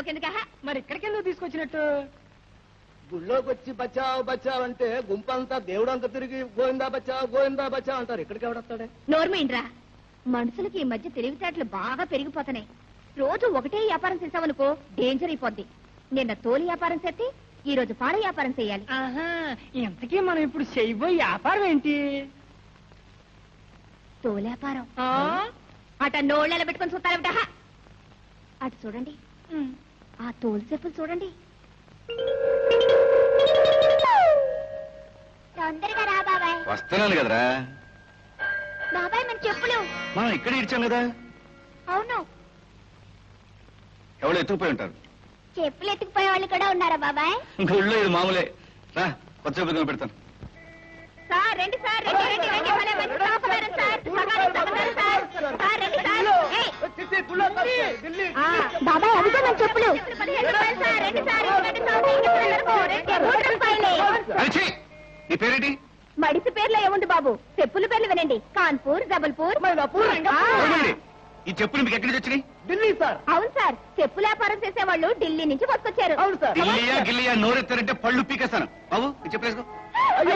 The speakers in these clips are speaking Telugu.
గుళ్ళోకి ఎందుకు మరి ఇక్కడికి ఎందుకు తీసుకొచ్చినట్టు? గుళ్ళోకి వచ్చి బచావ్ బచావ్ అంటే గుంపంతా దేవుడంతా తిరిగి గోవిందా బచావ్ అంటారు. ఇక్కడికి ఎవడొస్తాడే? నోర్మైండ్రా, మనుషులకి ఈ మధ్య తెలివితేటలు బాగా పెరిగిపోతున్నాయి. రోజు ఒకటే వ్యాపారం చేసావనుకో డేంజర్ అయిపోద్ది. నిన్న తోలు వ్యాపారం చేసి ఈ రోజు పాల వ్యాపారం చేయాలి. ఆహా, ఇంతకీ మనం ఇప్పుడు చేయబోయే వ్యాపారం ఏంటి? తోలు వ్యాపారం. అట నోళ్ళ పెట్టుకొని చూస్తారట. అటు చూడండి, ఆ తోలు చెప్పులు చూడండి. తొందరగా రా బాబాయ్. వస్తున్నాను కదరా బాబాయ్, మన చెప్పులు. మనం ఇక్కడ ఇచ్చాం కదా. అవును, ఎవరు ఎత్తుకుపోయి ఉంటారు. చెప్పులు ఎత్తుకుపోయే వాళ్ళు కూడా ఉన్నారా బాబాయ్? గుళ్ళో ఇది మామూలే. రా, కొత్త చెప్పులు పెడతాను. సార్ రండి, సార్ రండి రండి రండి. భలే మంచి సహకారం సార్. సహకారం సార్. సార్ రండి సార్. బాబాయ్, అదిగో మన చెప్పులు. 15 రూపాయలు సార్. రండి సార్. అరిచి, నీ పేరేంటి? మడిసి పేర్లో ఏముంది బాబు, చెప్పుల పేర్లు వినండి. కాన్పూర్, జబల్పూర్. అవునండి. ఈ చెప్పులు మీకు ఎక్కడి నుంచి వచ్చినాయి? ఢిల్లీ సార్. అవును సార్, చెప్పుల వ్యాపారం చేసేవాళ్ళు ఢిల్లీ నుంచి పట్టుకొచ్చారు. అవును సార్. ఢిల్లీయా గిల్లియా నోరెత్తారంటే పళ్ళు పీకేస్తాను. బాబు, ఈ చెప్పులు వేసుకో. అయ్యో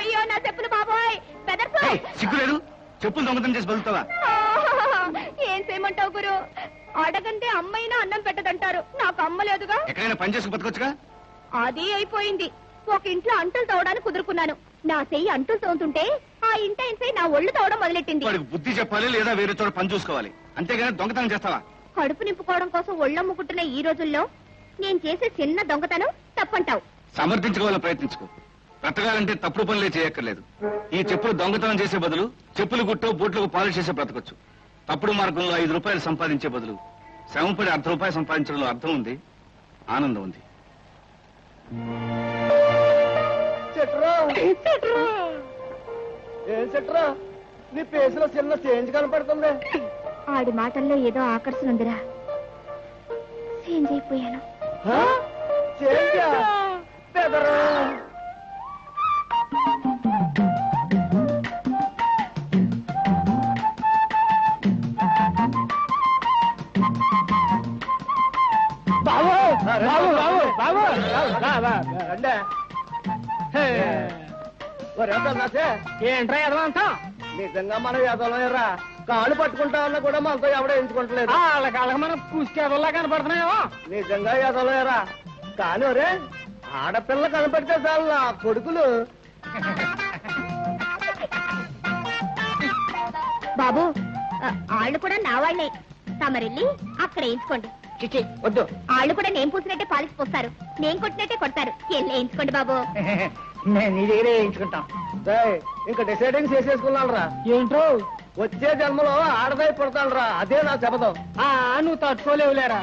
అయ్యో, నా చెప్పులు బాబోయ్. ఏయ్, సిగ్గులేదు? చెప్పులు దొంగతనం చేసి బతుకుతావా? ఏం చేయమంటావు గురు? అడగంటే అమ్మైనా అన్నం పెట్టదంటారు. నాకు అమ్మ లేదుగా. ఎక్కడైనా పని చేసుకు బతకొచ్చుగా. అది అయిపోయింది. ఒక ఇంట్లో అంటులు తోవడానికి కుదురుకున్నాను. నా చెయ్యి అంటులు తోముతుంటే ఆ ఇంటి ఆయన నా ఒళ్ళు తోవడం మొదలెట్టింది. వాడికి బుద్ధి చెప్పాలి, లేదా వేరే చోట పని చూసుకోవాలి. అంతేగాని దొంగతనం చేస్తావా? కడుపు నింపుకోవడం కోసం ఒళ్ళమ్ముకుంటున్న ఈ రోజుల్లో నేను చేసే చిన్న దొంగతనం తప్పంటావు. సమర్థించుకోవాలని ప్రయత్నించుకో. బ్రతకాలంటే తప్పుడు పనులే చేయక్కర్లేదు. ఈ చెప్పులు దొంగతనం చేసే బదులు చెప్పులు గుట్టో బూట్లకు పాలిష్ చేసే బ్రతకొచ్చు. తప్పుడు మార్గంలో 5 రూపాయలు సంపాదించే బదులు శ్రమపడి 1/2 రూపాయలు సంపాదించడంలో అర్థం ఉంది, ఆనందం ఉంది. ఏం చెట్రా, నీ పేసులో చిన్న చేంజ్ కనపడుతుంది. ఆడి మాటల్లో ఏదో ఆకర్షణ ఉందిరా. చేంజ్ అయిపోయాను. చేంజా? బెదరు. బాబు బాబు బాబు బాబు రండి. నాసే ఏంట్రా ఎదవంతా? నిజంగా మనం ఎదలరా, కాళ్ళు పట్టుకుంటా ఉన్నా కూడా మనతో ఎవడో ఎంచుకుంటలేదు. వాళ్ళకి మనం పూసుకేదల్లా కనపడుతున్నాయో. నిజంగా ఎదలరా. కానీ ఒరే, ఆడపిల్ల కనపడితే చాలు నా కొడుకులు. బాబు, ఆళ్ళు కూడా నా వాళ్ళే. తమరెళ్ళి అక్కడ వేయించుకోండి. చిచి వద్దు. ఆళ్ళు కూడా నేను పూసినట్టే పాలిసి పోస్తారు, నేను కొట్టినట్టే కొడతారు. వెళ్ళి వేయించుకోండి బాబు. నేను నీ దగ్గరే వేయించుకుంటాం. ఇంకా డిసైడింగ్ చేసేసుకున్నాను రా. ఏంట్రో? వచ్చే జన్మలో ఆడదై పుడతాను రా, అదే నా శపథం. నువ్వు తట్టుకోలేవులేరా.